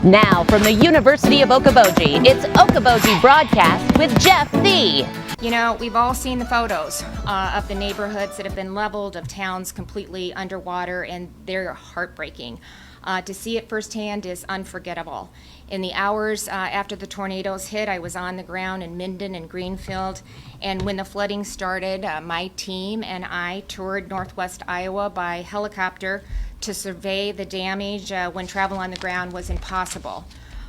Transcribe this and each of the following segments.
Now from the University of Okoboji, it's Okoboji Broadcast with Jeff Thee. You know, we've all seen the photos of the neighborhoods that have been leveled, of towns completely underwater, and they're heartbreaking. To see it firsthand is unforgettable. In the hours after the tornadoes hit, I was on the ground in Minden and Greenfield, and when the flooding started, my team and I toured northwest Iowa by helicopter to survey the damage when travel on the ground was impossible.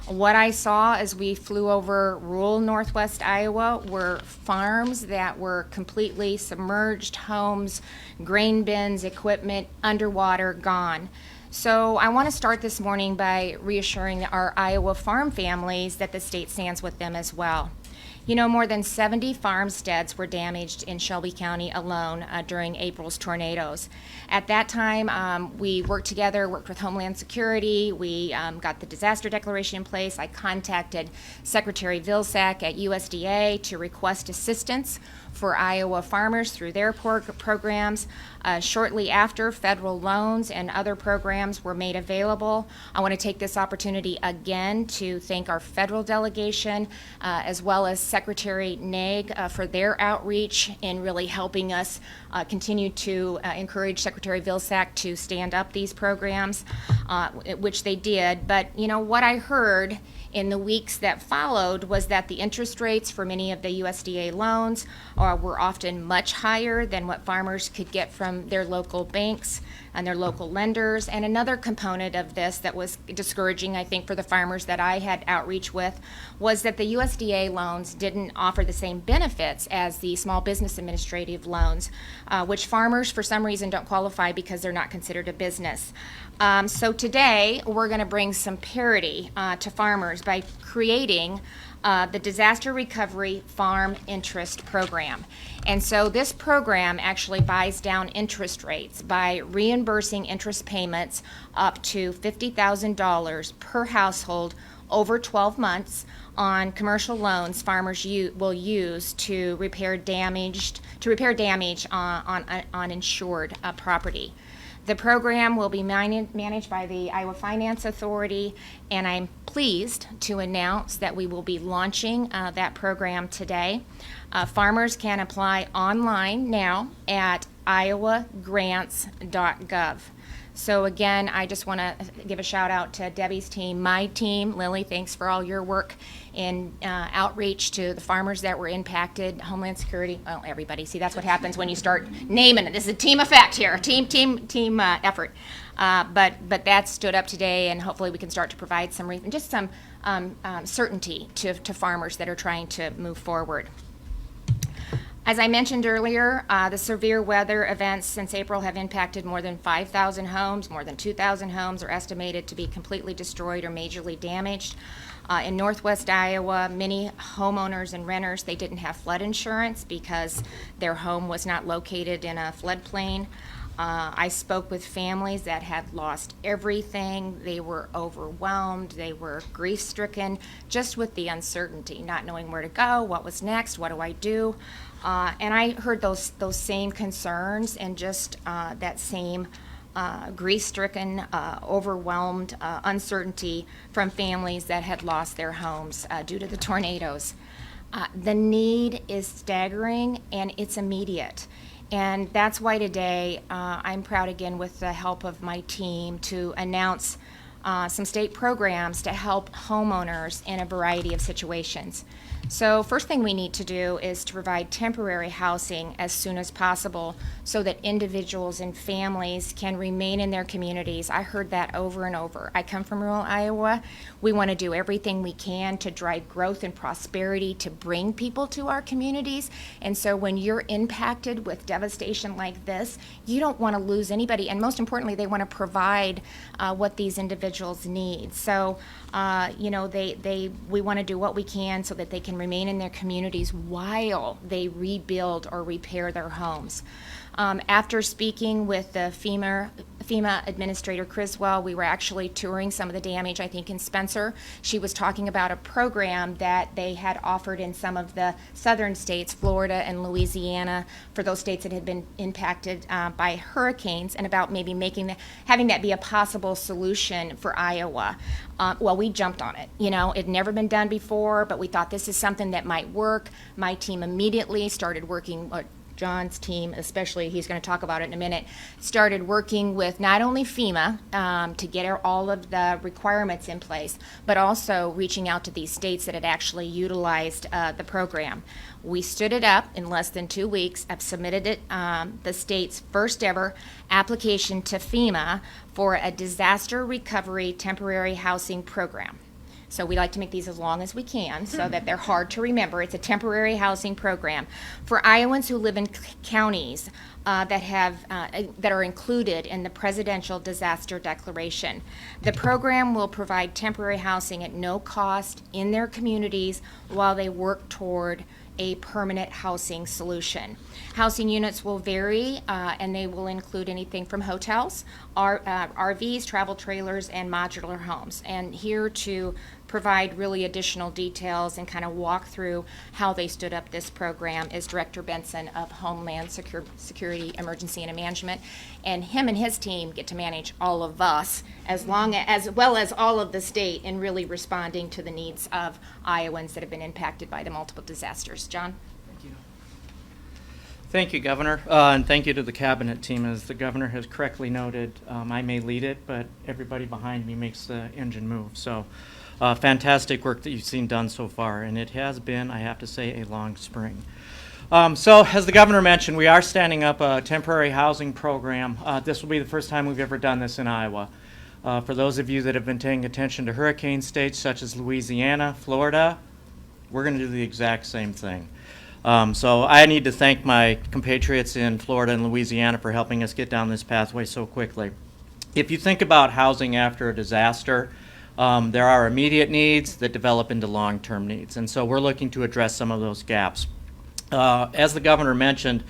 What I saw as we flew over rural northwest Iowa were farms that were completely submerged, homes, grain bins, equipment, underwater, gone. So I want to start this morning by reassuring our Iowa farm families that the state stands with them as well. You know, more than 70 farmsteads were damaged in Shelby County alone during April's tornadoes. At that time, we worked together, worked with Homeland Security. We got the disaster declaration in place. I contacted Secretary Vilsack at USDA to request assistance for Iowa farmers through their programs. Shortly after, federal loans and other programs were made available. I want to take this opportunity again to thank our federal delegation as well as Secretary Naig for their outreach in really helping us continue to encourage Secretary Vilsack to stand up these programs, which they did. But you know, what I heard in the weeks that followed was that the interest rates for many of the USDA loans were often much higher than what farmers could get from their local banks and their local lenders. And another component of this that was discouraging, I think, for the farmers that I had outreach with was that the USDA loans didn't offer the same benefits as the small business administrative loans, which farmers for some reason don't qualify because they're not considered a business. So today we're going to bring some parity to farmers by creating the Disaster Recovery Farm Interest Program. And so this program actually buys down interest rates by reimbursing interest payments up to $50,000 per household over 12 months on commercial loans farmers will use to repair damage on insured property. The program will be managed by the Iowa Finance Authority, and I'm pleased to announce that we will be launching that program today. Farmers can apply online now at iowagrants.gov. So again, I just want to give a shout out to Debbie's team, my team. Lily, thanks for all your work in outreach to the farmers that were impacted. Homeland Security, well, everybody. See, that's what happens when you start naming it. This is a team effect here, team effort. But that stood up today, and hopefully we can start to provide some just some certainty to farmers that are trying to move forward. As I mentioned earlier, the severe weather events since April have impacted more than 5,000 homes. More than 2,000 homes are estimated to be completely destroyed or majorly damaged. In northwest Iowa, many homeowners and renters, they didn't have flood insurance because their home was not located in a floodplain. I spoke with families that had lost everything. They were overwhelmed. They were grief-stricken just with the uncertainty, not knowing where to go, what was next, what do I do? And I heard those same concerns and just that same grief-stricken, overwhelmed uncertainty from families that had lost their homes due to the tornadoes. The need is staggering and it's immediate. And that's why today I'm proud again with the help of my team to announce some state programs to help homeowners in a variety of situations. So first thing we need to do is to provide temporary housing as soon as possible so that individuals and families can remain in their communities. I heard that over and over. I come from rural Iowa. We want to do everything we can to drive growth and prosperity to bring people to our communities. And so when you're impacted with devastation like this, you don't want to lose anybody. And most importantly, they want to provide what these individuals need. So, we want to do what we can so that they can remain in their communities while they rebuild or repair their homes. After speaking with the FEMA Administrator Criswell. We were actually touring some of the damage, I think, in Spencer. She was talking about a program that they had offered in some of the southern states, Florida and Louisiana, for those states that had been impacted by hurricanes, and about maybe having that be a possible solution for Iowa. Well, we jumped on it. You know, it had never been done before, but we thought this is something that might work. My team immediately started working, John's team especially, he's going to talk about it in a minute, started working with not only FEMA to get all of the requirements in place, but also reaching out to these states that had actually utilized the program. We stood it up in less than 2 weeks. I've submitted it, the state's first ever application to FEMA for a disaster recovery temporary housing program. So we like to make these as long as we can so that they're hard to remember. It's a temporary housing program for Iowans who live in counties that are included in the Presidential Disaster Declaration. The program will provide temporary housing at no cost in their communities while they work toward a permanent housing solution. Housing units will vary, and they will include anything from hotels, RVs, travel trailers, and modular homes. And here to provide really additional details and kind of walk through how they stood up this program is Director Benson of Homeland Security, Emergency and Management. And him and his team get to manage all of us as well as all of the state in really responding to the needs of Iowans that have been impacted by the multiple disasters. John? Thank you. Thank you, Governor, and thank you to the Cabinet team. As the Governor has correctly noted, I may lead it, but everybody behind me makes the engine move. So fantastic work that you've seen done so far, and it has been, I have to say, a long spring. So as the Governor mentioned, we are standing up a temporary housing program. This will be the first time we've ever done this in Iowa. For those of you that have been paying attention to hurricane states such as Louisiana, Florida, we're going to do the exact same thing. So I need to thank my compatriots in Florida and Louisiana for helping us get down this pathway so quickly. If you think about housing after a disaster, there are immediate needs that develop into long-term needs, and so we're looking to address some of those gaps. As the Governor mentioned,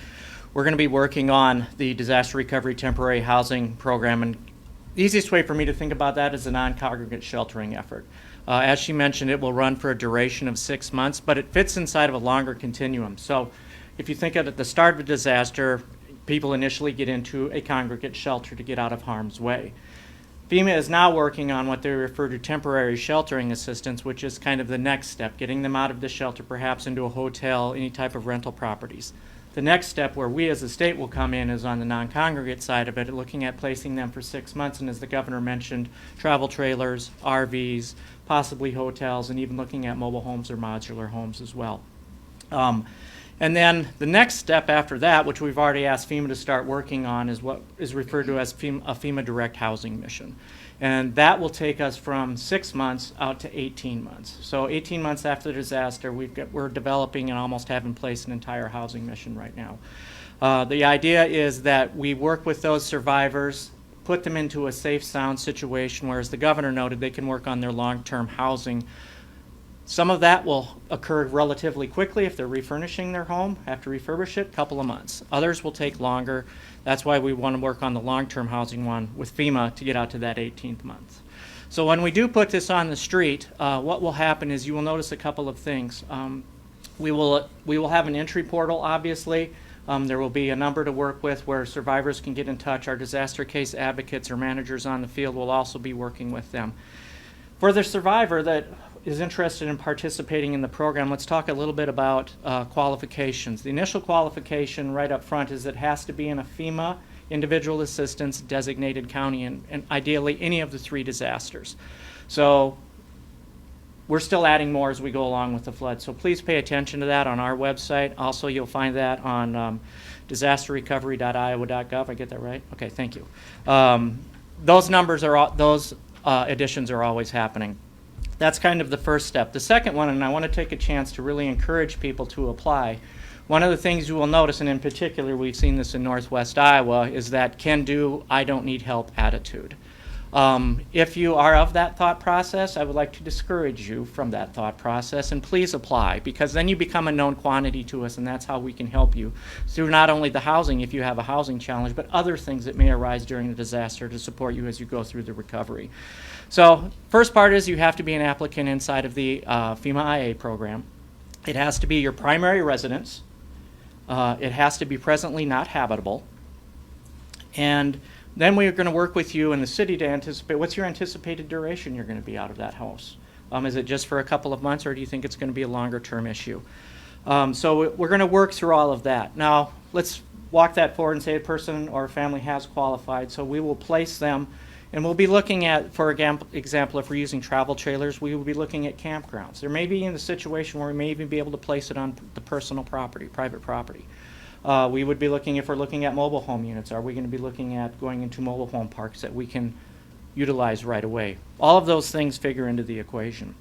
we're going to be working on the Disaster Recovery Temporary Housing Program, and the easiest way for me to think about that is a non-congregate sheltering effort. As she mentioned, it will run for a duration of 6 months, but it fits inside of a longer continuum. So if you think of it, at the start of a disaster, people initially get into a congregate shelter to get out of harm's way. FEMA is now working on what they refer to temporary sheltering assistance, which is kind of the next step, getting them out of the shelter, perhaps into a hotel, any type of rental properties. The next step where we as a state will come in is on the non-congregate side of it, looking at placing them for 6 months, and as the Governor mentioned, travel trailers, RVs, possibly hotels, and even looking at mobile homes or modular homes as well. And then the next step after that, which we've already asked FEMA to start working on, is what is referred to as a FEMA direct housing mission. And that will take us from 6 months out to 18 months. So 18 months after the disaster, we're developing and almost have in place an entire housing mission right now. The idea is that we work with those survivors, put them into a safe, sound situation where, as the Governor noted, they can work on their long-term housing. Some of that will occur relatively quickly if they're refurnishing their home, have to refurbish it, a couple of months. Others will take longer. That's why we want to work on the long-term housing one with FEMA to get out to that 18th month. So when we do put this on the street, what will happen is you will notice a couple of things. We will have an entry portal, obviously. There will be a number to work with where survivors can get in touch. Our disaster case advocates or managers on the field will also be working with them. For the survivor that is interested in participating in the program, let's talk a little bit about qualifications. The initial qualification right up front is it has to be in a FEMA individual assistance designated county, and ideally any of the 3 disasters. So we're still adding more as we go along with the flood, so please pay attention to that on our website. Also, you'll find that on disasterrecovery.iowa.gov. I get that right? Okay, thank you. Those additions are always happening. That's kind of the first step. The second one, and I want to take a chance to really encourage people to apply. One of the things you will notice, and in particular we've seen this in Northwest Iowa, is that can-do, I don't need help attitude. If you are of that thought process, I would like to discourage you from that thought process, and please apply, because then you become a known quantity to us, and that's how we can help you through not only the housing, if you have a housing challenge, but other things that may arise during the disaster to support you as you go through the recovery. So first part is you have to be an applicant inside of the FEMA IA program. It has to be your primary residence. It has to be presently not habitable. And then we're going to work with you in the city to anticipate what's your anticipated duration you're going to be out of that house. Is it just for a couple of months, or do you think it's going to be a longer term issue? So we're going to work through all of that. Now, let's walk that forward and say a person or a family has qualified. So we will place them, and we'll be looking at, for example, if we're using travel trailers, we will be looking at campgrounds. There may be in a situation where we may even be able to place it on the personal property, private property. We would be looking, if we're looking at mobile home units, are we going to be looking at going into mobile home parks that we can utilize right away? All of those things figure into the equation.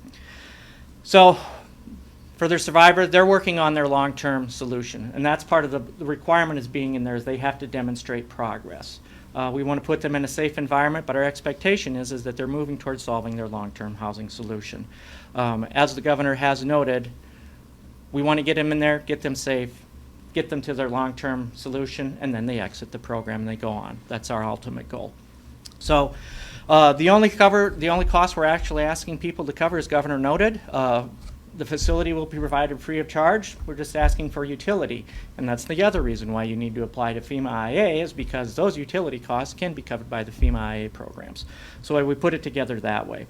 So for their survivor, they're working on their long-term solution, and that's part of the requirement is being in there is they have to demonstrate progress. We want to put them in a safe environment, but our expectation is that they're moving towards solving their long-term housing solution. As the governor has noted, we want to get them in there, get them safe, get them to their long-term solution, and then they exit the program and they go on. That's our ultimate goal. So the only cost we're actually asking people to cover, as Governor noted, the facility will be provided free of charge. We're just asking for utility, and that's the other reason why you need to apply to FEMA IA, is because those utility costs can be covered by the FEMA IA programs. So we put it together that way.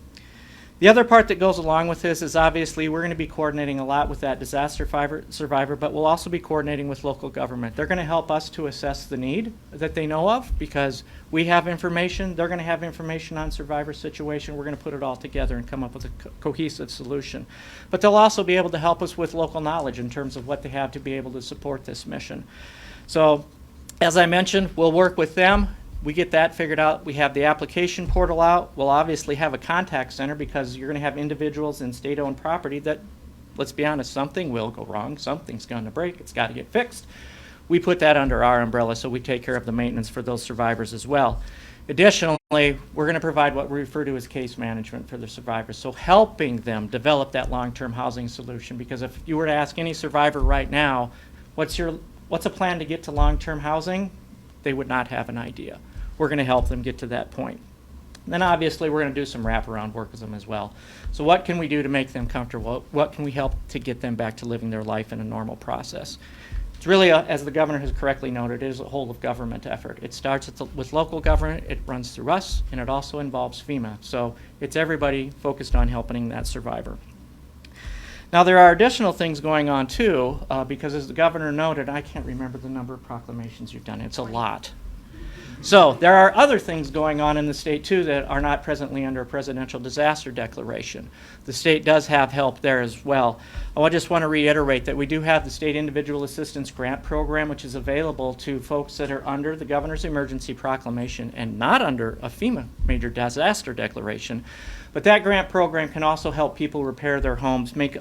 The other part that goes along with this is obviously we're going to be coordinating a lot with that disaster survivor, but we'll also be coordinating with local government. They're going to help us to assess the need that they know of, because we have information, they're going to have information on survivor situation. We're going to put it all together and come up with a cohesive solution. But they'll also be able to help us with local knowledge in terms of what they have to be able to support this mission. So as I mentioned, we'll work with them. We get that figured out. We have the application portal out. We'll obviously have a contact center, because you're going to have individuals in state-owned property that, let's be honest, something will go wrong. Something's going to break. It's got to get fixed. We put that under our umbrella, so we take care of the maintenance for those survivors as well. Additionally, we're going to provide what we refer to as case management for the survivors, so helping them develop that long-term housing solution. Because if you were to ask any survivor right now, what's a plan to get to long-term housing, they would not have an idea. We're going to help them get to that point. And then obviously we're going to do some wraparound work with them as well. So what can we do to make them comfortable? What can we help to get them back to living their life in a normal process? It's really, as the governor has correctly noted, it is a whole of government effort. It starts with local government, it runs through us, and it also involves FEMA. So it's everybody focused on helping that survivor. Now there are additional things going on too, because as the governor noted, I can't remember the number of proclamations you've done. It's a lot. So there are other things going on in the state too that are not presently under a presidential disaster declaration. The state does have help there as well. I just want to reiterate that we do have the State Individual Assistance Grant Program, which is available to folks that are under the governor's emergency proclamation and not under a FEMA major disaster declaration. But that grant program can also help people repair their homes, think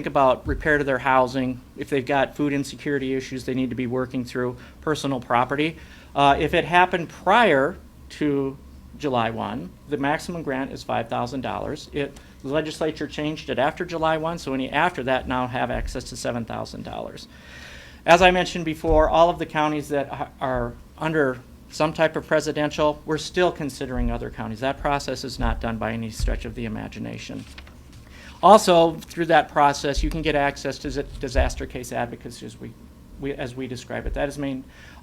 about repair to their housing, if they've got food insecurity issues they need to be working through, personal property. If it happened prior to July 1, the maximum grant is $5,000. The legislature changed it after July 1, so any after that now have access to $7,000. As I mentioned before, all of the counties that are under some type of presidential, we're still considering other counties. That process is not done by any stretch of the imagination. Also, through that process, you can get access to disaster case advocacy, as we describe it. That is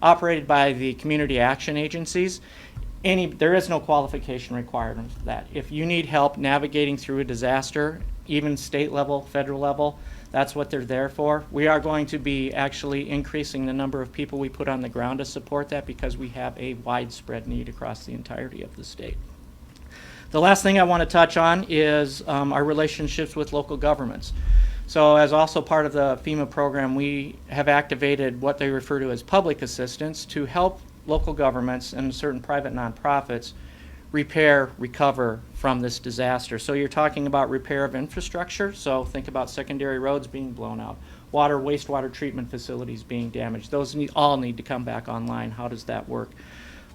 operated by the community action agencies. There is no qualification requirement for that. If you need help navigating through a disaster, even state level, federal level, that's what they're there for. We are going to be actually increasing the number of people we put on the ground to support that, because we have a widespread need across the entirety of the state. The last thing I want to touch on is our relationships with local governments. So as also part of the FEMA program, we have activated what they refer to as public assistance to help local governments and certain private nonprofits repair, recover from this disaster. So you're talking about repair of infrastructure. So think about secondary roads being blown out, wastewater treatment facilities being damaged. Those all need to come back online. How does that work?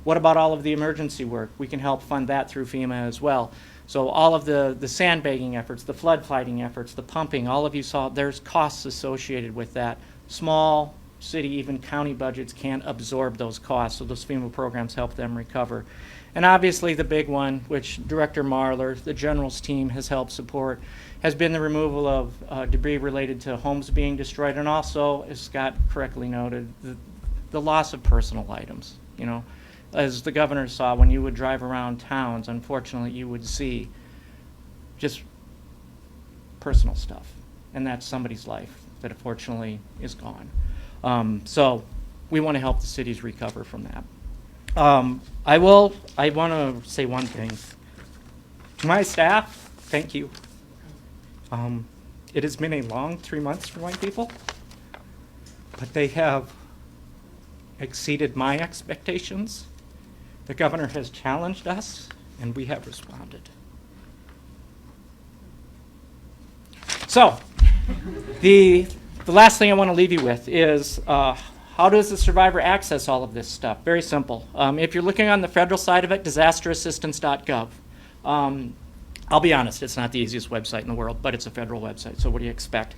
What about all of the emergency work? We can help fund that through FEMA as well. So all of the sandbagging efforts, the flood fighting efforts, the pumping, all of you saw, there's costs associated with that. Small city, even county budgets can't absorb those costs, so those FEMA programs help them recover. And obviously the big one, which Director Marler, the General's team has helped support, has been the removal of debris related to homes being destroyed, and also, as Scott correctly noted, the loss of personal items. You know, as the governor saw, when you would drive around towns, unfortunately you would see just personal stuff, and that's somebody's life that unfortunately is gone. So we want to help the cities recover from that. I want to say one thing. To my staff, thank you. It has been a long 3 months for my people, but they have exceeded my expectations. The governor has challenged us, and we have responded. So, the last thing I want to leave you with is how does the survivor access all of this stuff? Very simple. If you're looking on the federal side of it, disasterassistance.gov. I'll be honest, it's not the easiest website in the world, but it's a federal website, so what do you expect?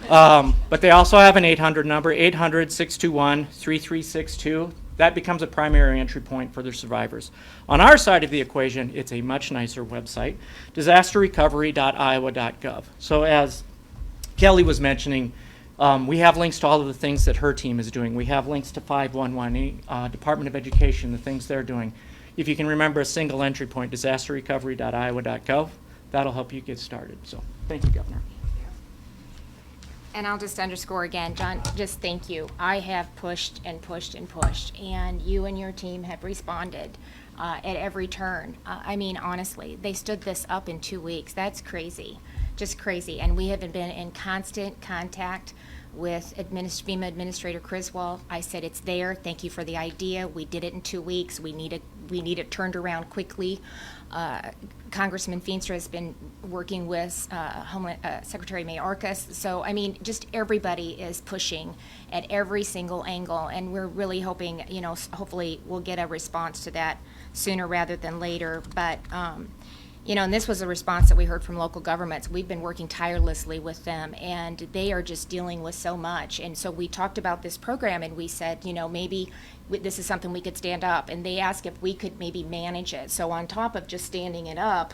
But they also have an 800 number, 800-621-3362. That becomes a primary entry point for their survivors. On our side of the equation, it's a much nicer website, disasterrecovery.iowa.gov. So as Kelly was mentioning, we have links to all of the things that her team is doing. We have links to 511, Department of Education, the things they're doing. If you can remember a single entry point, disasterrecovery.iowa.gov, that'll help you get started. So thank you, Governor. And I'll just underscore again, John, just thank you. I have pushed and pushed and pushed, and you and your team have responded at every turn. I mean, honestly, they stood this up in 2 weeks. That's crazy, just crazy. And we have been in constant contact with FEMA Administrator Criswell. I said, it's there. Thank you for the idea. We did it in 2 weeks. We need it turned around quickly. Congressman Feenstra has been working with Secretary Mayorkas. So, I mean, just everybody is pushing at every single angle, and we're really hoping, you know, hopefully we'll get a response to that sooner rather than later. But, you know, and this was a response that we heard from local governments. We've been working tirelessly with them, and they are just dealing with so much. And so we talked about this program, and we said, you know, maybe this is something we could stand up. And they asked if we could maybe manage it. So on top of just standing it up,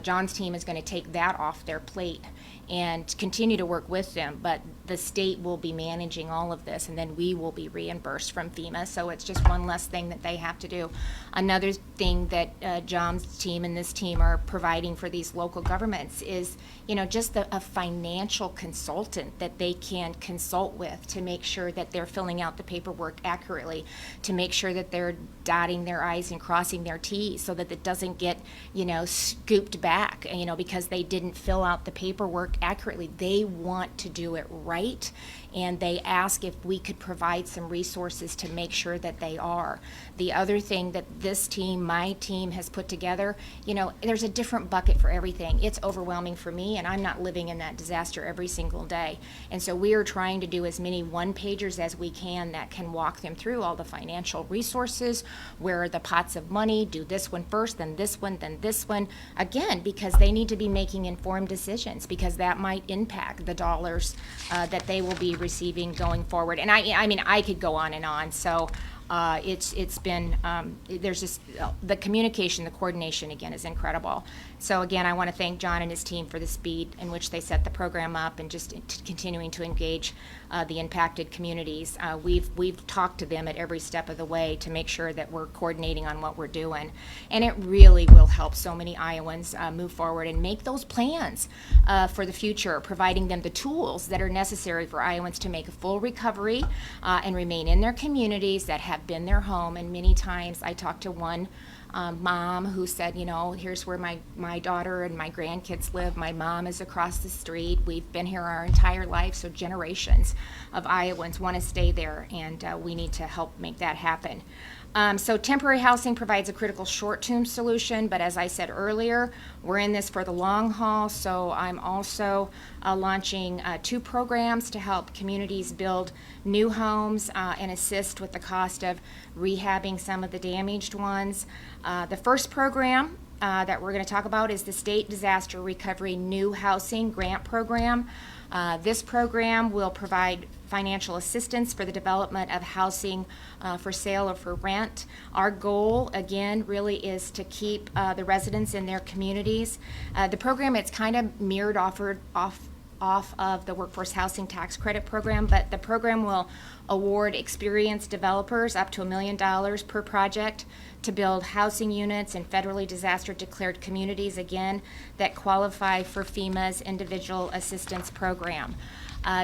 John's team is going to take that off their plate and continue to work with them, but the state will be managing all of this, and then we will be reimbursed from FEMA, so it's just one less thing that they have to do. Another thing that John's team and this team are providing for these local governments is, you know, just a financial consultant that they can consult with to make sure that they're filling out the paperwork accurately, to make sure that they're dotting their I's and crossing their T's so that it doesn't get, you know, scooped back, you know, because they didn't fill out the paperwork accurately. They want to do it right, and they ask if we could provide some resources to make sure that they are. The other thing that this team, my team, has put together, you know, there's a different bucket for everything. It's overwhelming for me, and I'm not living in that disaster every single day. And so we are trying to do as many one-pagers as we can that can walk them through all the financial resources, where are the pots of money, do this one first, then this one, then this one. Again, because they need to be making informed decisions, because that might impact the dollars that they will be receiving going forward. And I mean, I could go on and on. So it's been, there's just, the communication, the coordination, again, is incredible. So again, I want to thank John and his team for the speed in which they set the program up, and just continuing to engage the impacted communities. We've talked to them at every step of the way to make sure that we're coordinating on what we're doing. And it really will help so many Iowans move forward and make those plans for the future, providing them the tools that are necessary for Iowans to make a full recovery and remain in their communities that have been their home. And many times I talked to one mom who said, you know, here's where my daughter and my grandkids live. My mom is across the street. We've been here our entire life, so generations of Iowans want to stay there, and we need to help make that happen. So temporary housing provides a critical short-term solution, but as I said earlier, we're in this for the long haul, so I'm also launching 2 programs to help communities build new homes and assist with the cost of rehabbing some of the damaged ones. The first program that we're going to talk about is the State Disaster Recovery New Housing Grant Program. This program will provide financial assistance for the development of housing for sale or for rent. Our goal, again, really is to keep the residents in their communities. The program, it's kind of mirrored off of the Workforce Housing Tax Credit Program, but the program will award experienced developers up to $1 million per project to build housing units in federally disaster declared communities, again, that qualify for FEMA's Individual Assistance Program.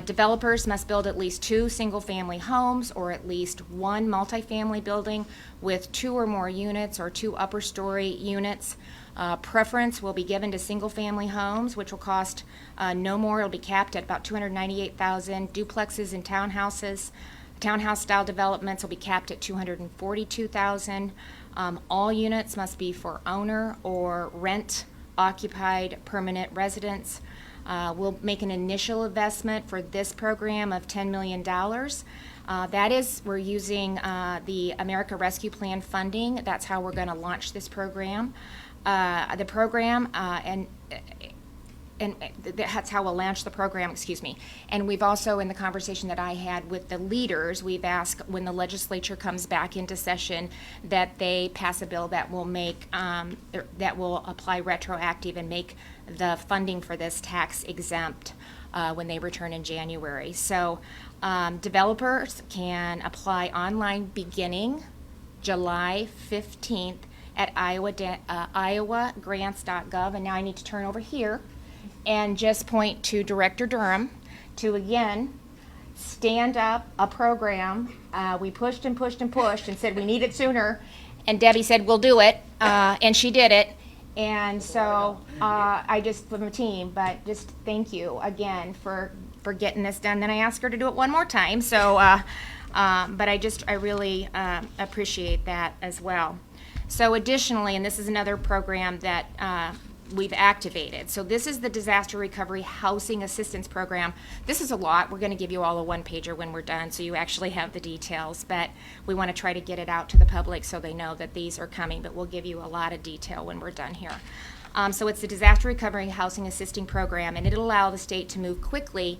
Developers must build at least 2 single-family homes or at least 1 multifamily building with 2 or more units or 2 upper-story units. Preference will be given to single-family homes, which will cost no more. It'll be capped at about $298,000. Duplexes and townhouses, townhouse-style developments will be capped at $242,000. All units must be for owner or rent-occupied permanent residents. We'll make an initial investment for this program of $10 million. That is, we're using the America Rescue Plan funding. That's how we're going to launch this program. The program, and that's how we'll launch the program, excuse me. And we've also, in the conversation that I had with the leaders, we've asked when the legislature comes back into session that they pass a bill that will make, that will apply retroactive and make the funding for this tax exempt when they return in January. So developers can apply online beginning July 15th at iowagrants.gov. And now I need to turn over here and just point to Director Durham to, again, stand up a program. We pushed and pushed and pushed and said we need it sooner. And Debbie said, we'll do it. And she did it. And so I just, from a team, but just thank you again for getting this done. Then I asked her to do it one more time. So, but I really appreciate that as well. So additionally, and this is another program that we've activated. So this is the Disaster Recovery Housing Assistance Program. This is a lot. We're going to give you all a one-pager when we're done, so you actually have the details. But we want to try to get it out to the public so they know that these are coming. But we'll give you a lot of detail when we're done here. So it's the Disaster Recovery Housing Assisting Program, and it'll allow the state to move quickly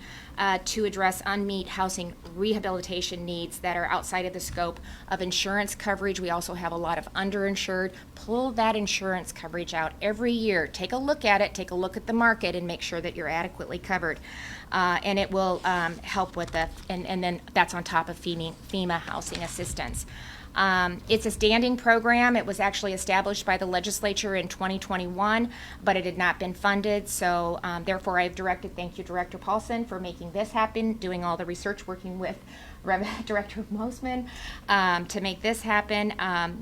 to address unmet housing rehabilitation needs that are outside of the scope of insurance coverage. We also have a lot of underinsured. Pull that insurance coverage out every year. Take a look at it, take a look at the market, and make sure that you're adequately covered. And it will help with the, and then that's on top of FEMA housing assistance. It's a standing program. It was actually established by the legislature in 2021, but it had not been funded. So therefore, I've directed, thank you, Director Paulson, for making this happen, doing all the research, working with Director Mosman to make this happen.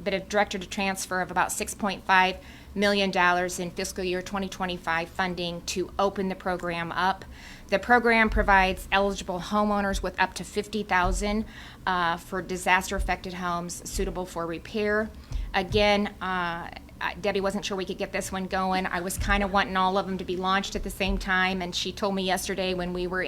But I've directed a transfer of about $6.5 million in fiscal year 2025 funding to open the program up. The program provides eligible homeowners with up to $50,000 for disaster-affected homes suitable for repair. Again, Debbie wasn't sure we could get this one going. I was kind of wanting all of them to be launched at the same time, and she told me yesterday when we were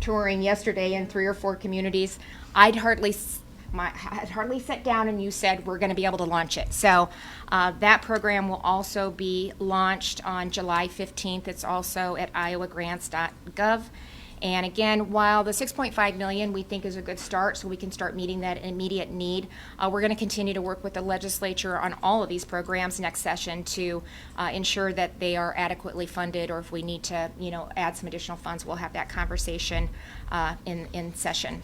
touring yesterday in 3 or 4 communities, I'd hardly sat down and you said we're going to be able to launch it. So that program will also be launched on July 15th. It's also at iowagrants.gov. And again, while the $6.5 million we think is a good start so we can start meeting that immediate need, we're going to continue to work with the legislature on all of these programs next session to ensure that they are adequately funded, or if we need to, add some additional funds, we'll have that conversation in session.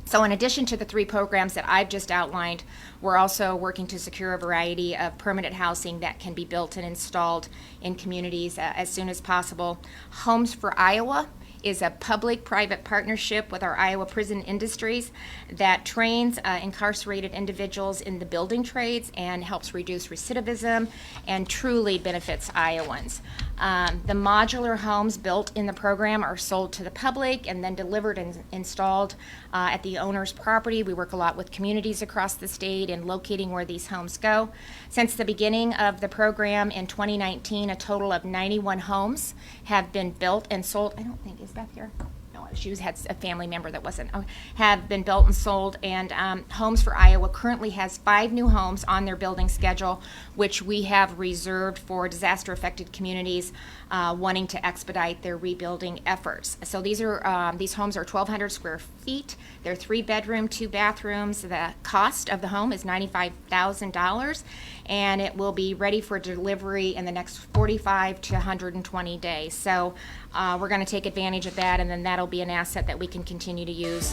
So in addition to the 3 programs that I've just outlined, we're also working to secure a variety of permanent housing that can be built and installed in communities as soon as possible. Homes for Iowa is a public-private partnership with our Iowa Prison Industries that trains incarcerated individuals in the building trades and helps reduce recidivism and truly benefits Iowans. The modular homes built in the program are sold to the public and then delivered and installed at the owner's property. We work a lot with communities across the state in locating where these homes go. Since the beginning of the program in 2019, a total of 91 homes have been built and sold. I don't think, is Beth here? No, she had a family member that wasn't. Have been built and sold, and Homes for Iowa currently has 5 new homes on their building schedule, which we have reserved for disaster-affected communities wanting to expedite their rebuilding efforts. So these homes are 1,200 square feet. They're 3-bedroom, 2 bathrooms. The cost of the home is $95,000, and it will be ready for delivery in the next 45 to 120 days. So we're going to take advantage of that, and then that'll be an asset that we can continue to use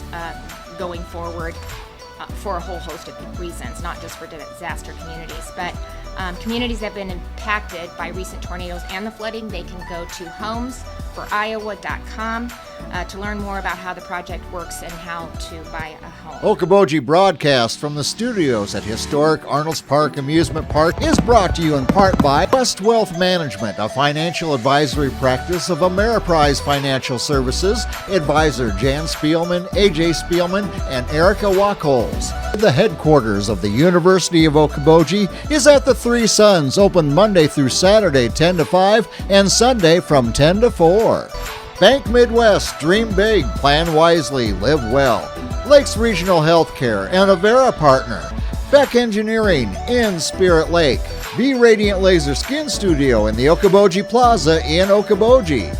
going forward for a whole host of reasons, not just for disaster communities. But communities that have been impacted by recent tornadoes and the flooding, they can go to homesforiowa.com to learn more about how the project works and how to buy a home. Okoboji Broadcast from the studios at historic Arnold's Park Amusement Park is brought to you in part by West Wealth Management, a financial advisory practice of Ameriprise Financial Services. Advisor Jan Spielman, AJ Spielman, and Erica Wachholz. The headquarters of the University of Okoboji is at the Three Sons, open Monday through Saturday 10 to 5 and Sunday from 10 to 4. Bank Midwest, dream big, plan wisely, live well. Lakes Regional Healthcare and Avera Partner. Beck Engineering in Spirit Lake. Be Radiant Laser Skin Studio in the Okoboji Plaza in Okoboji.